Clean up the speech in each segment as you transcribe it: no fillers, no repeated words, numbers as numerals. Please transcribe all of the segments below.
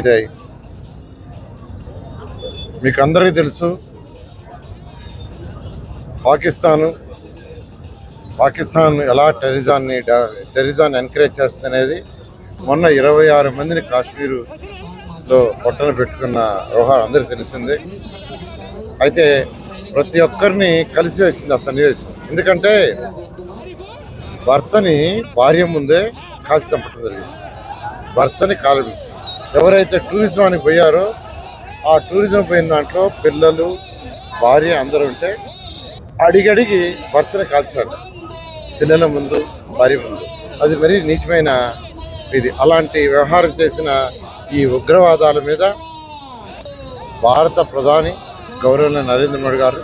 విజయ్. మీకు అందరికీ తెలుసు, పాకిస్తాన్ ఎలా టెర్రరిజాన్ని ఎంకరేజ్ చేస్తుందనేది మొన్న 26 మందిని కాశ్మీరులో పొట్టన పెట్టుకున్న వ్యవహారం అందరికీ తెలిసిందే. అయితే ప్రతి ఒక్కరిని కలిసివేసింది ఆ సన్నివేశం. ఎందుకంటే భర్తని భార్య ముందే కాల్చి చంపటం జరిగింది. భర్తని ఎవరైతే టూరిజానికి పోయారో ఆ టూరిజం పోయిన దాంట్లో పిల్లలు భార్య అందరూ ఉంటే అడిగడిగి భర్తని కాల్చారు, పిల్లల ముందు భార్య ముందు. అది మరీ నీచమైన ఇది. అలాంటి వ్యవహారం చేసిన ఈ ఉగ్రవాదాల మీద భారత ప్రధాని గౌరవనీయ నరేంద్ర మోడీ గారు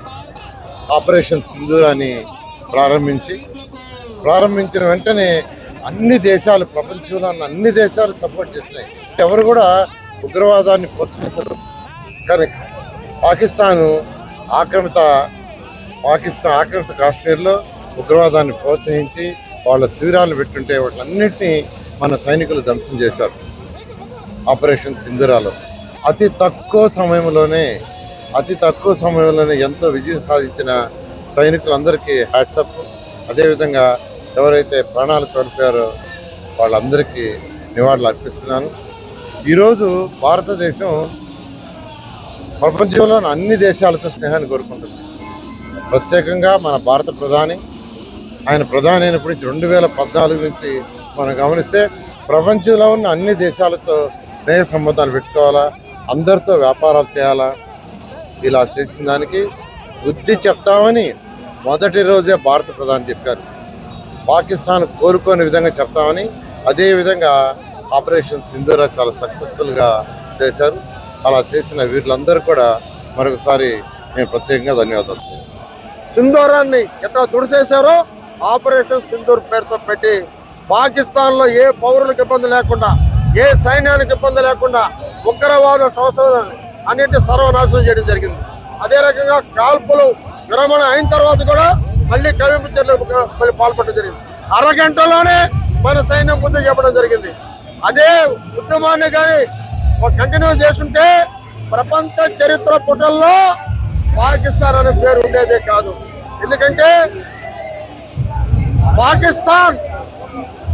ఆపరేషన్ సింధూరాన్ని ప్రారంభించిన వెంటనే అన్ని దేశాలు, ప్రపంచంలో ఉన్న అన్ని దేశాలు సపోర్ట్ చేస్తున్నాయి. ఎవరు కూడా ఉగ్రవాదాన్ని ప్రోత్సహించరు. కానీ పాకిస్తాన్ ఆక్రమిత కాశ్మీర్లో ఉగ్రవాదాన్ని ప్రోత్సహించి వాళ్ళ శిబిరాలను పెట్టుంటే వాటిలన్నింటినీ మన సైనికులు ధ్వంసం చేశారు. ఆపరేషన్ సింధూరాలో అతి తక్కువ సమయంలోనే ఎంతో విజయం సాధించిన సైనికులందరికీ హ్యాట్సప్. అదేవిధంగా ఎవరైతే ప్రాణాలు కోల్పోయారో వాళ్ళందరికీ నివాళులు అర్పిస్తున్నాను. ఈరోజు భారతదేశం ప్రపంచంలోని అన్ని దేశాలతో స్నేహాన్ని కోరుకుంటుంది. ప్రత్యేకంగా మన భారత ప్రధాని అయినప్పటి నుంచి 2014 నుంచి మనం గమనిస్తే ప్రపంచంలో ఉన్న అన్ని దేశాలతో స్నేహ సంబంధాలు పెట్టుకోవాలా, అందరితో వ్యాపారాలు చేయాలా. ఇలా చేసిన దానికి బుద్ధి చెప్తామని మొదటి రోజే భారత ప్రధాని చెప్పారు. పాకిస్తాన్ కోరుకోని విధంగా చెప్తామని. అదేవిధంగా ఆపరేషన్ సింధూరా చాలా సక్సెస్ఫుల్గా చేశారు. అలా చేసిన వీళ్ళందరూ కూడా మరొకసారి నేను ప్రత్యేకంగా ధన్యవాదాలు తెలియజేస్తాను. సింధూరాన్ని ఎట్లా దుడిసేశారో ఆపరేషన్ సింధూర్ పేరుతో పెట్టి పాకిస్తాన్లో ఏ పౌరులకు ఇబ్బంది లేకుండా, ఏ సైన్యానికి ఇబ్బంది లేకుండా ఉగ్రవాద సంస్థలను అన్నింటి సర్వనాశనం చేయడం జరిగింది. అదే రకంగా కాల్పులు విరమణ అయిన తర్వాత కూడా మళ్ళీ కవింపు చర్యలకు పాల్పడడం జరిగింది. అరగంటలోనే మన సైన్యం బుద్ధి చెప్పడం జరిగింది. అదే ఉద్యమాన్ని కానీ కంటిన్యూ చేస్తుంటే ప్రపంచ చరిత్ర పుటల్లో పాకిస్తాన్ అనే పేరు ఉండేదే కాదు. ఎందుకంటే పాకిస్తాన్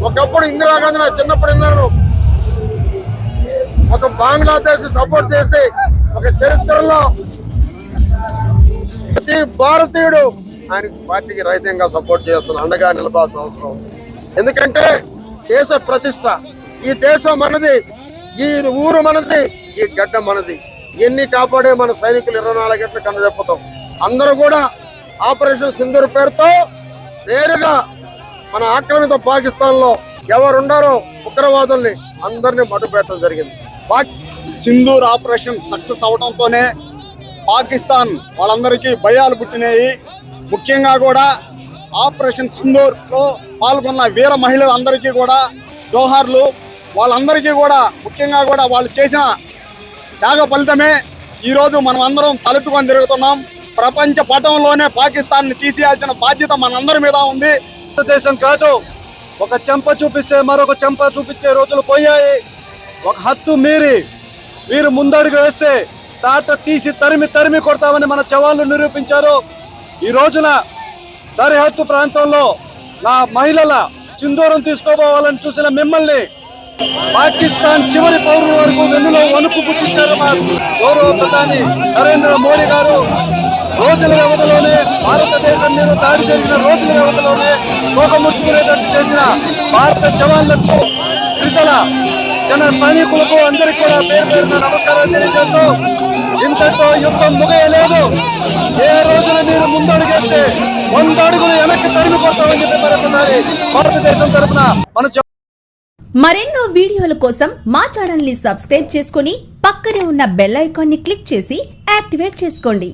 ఒకప్పుడు ఇందిరాగాంధీ నా చిన్నప్పుడు విన్నాను, ఒక బంగ్లాదేశ్ సపోర్ట్ చేసి ఒక చరిత్రలో ప్రతి భారతీయుడు ఆయన పార్టీకి రహితంగా సపోర్ట్ చేస్తున్న అండగా నిలబాల్సిన అవసరం. ఎందుకంటే దేశ ప్రతిష్ట, ఈ దేశం మనది, ఈ ఊరు మనది, ఈ గడ్డ మనది. ఎన్ని కాపాడే మన సైనికులు 24 గంటలు కనురెప్పుతాం. అందరూ కూడా ఆపరేషన్ సింధూర్ పేరుతో నేరుగా మన ఆక్రమిత పాకిస్తాన్లో ఎవరున్నారో ఉగ్రవాదుల్ని అందరినీ మట్టుపెట్టడం జరిగింది. సింధూర్ ఆపరేషన్ సక్సెస్ అవడంతోనే పాకిస్తాన్ వాళ్ళందరికీ భయాలు పుట్టినాయి. ముఖ్యంగా కూడా ఆపరేషన్ సింధూర్లో పాల్గొన్న వీర మహిళలందరికీ కూడా జోహార్లు. వాళ్ళందరికీ కూడా ముఖ్యంగా కూడా వాళ్ళు చేసిన త్యాగ ఫలితమే ఈరోజు మనం అందరం తలెత్తుకొని తిరుగుతున్నాం. ప్రపంచ పటంలోనే పాకిస్తాన్ని తీసేయాల్సిన బాధ్యత మనందరి మీద ఉంది. దేశం కాదు, ఒక చెంప చూపిస్తే మరొక చెంప చూపించే రోజులు పోయాయి. ఒక హద్దు మీరి వీరు ముందడుగు వేస్తే తాట తీసి తరిమి కొడతామని మన జవాన్లు నిరూపించారు. ఈ రోజున సరిహద్దు ప్రాంతంలో నా మహిళల సింధూరం తీసుకోపోవాలని చూసిన మిమ్మల్ని పాకిస్తాన్ చివరి పౌరుల వరకు వెన్నులో వణుకు పుట్టించారు మా గౌరవ ప్రధాని నరేంద్ర మోడీ గారు. రోజుల వ్యవధిలోనే భారతదేశం మీద దాడి జరిగిన రోజుల వ్యవధిలోనే తోకముచ్చుకునేటట్టు చేసిన భారత జవాన్లకు, విడుదల జన సైనికులకు అందరికీ కూడా పేరున నమస్కారాలు తెలియజేస్తూ, ఇంతటితో యుద్ధం ముగియలేదు. ఏ రోజున మీరు ముందడుగేస్తే 100 అడుగులు వెనక్కి తరిమి కొడతామని చెప్పి మరొకసారి భారతదేశం తరఫున మన మరెన్నో వీడియోల కోసం మా ఛానల్ ని సబ్స్క్రైబ్ చేసుకుని పక్కనే ఉన్న బెల్ ఐకాన్ ని క్లిక్ చేసి యాక్టివేట్ చేసుకోండి.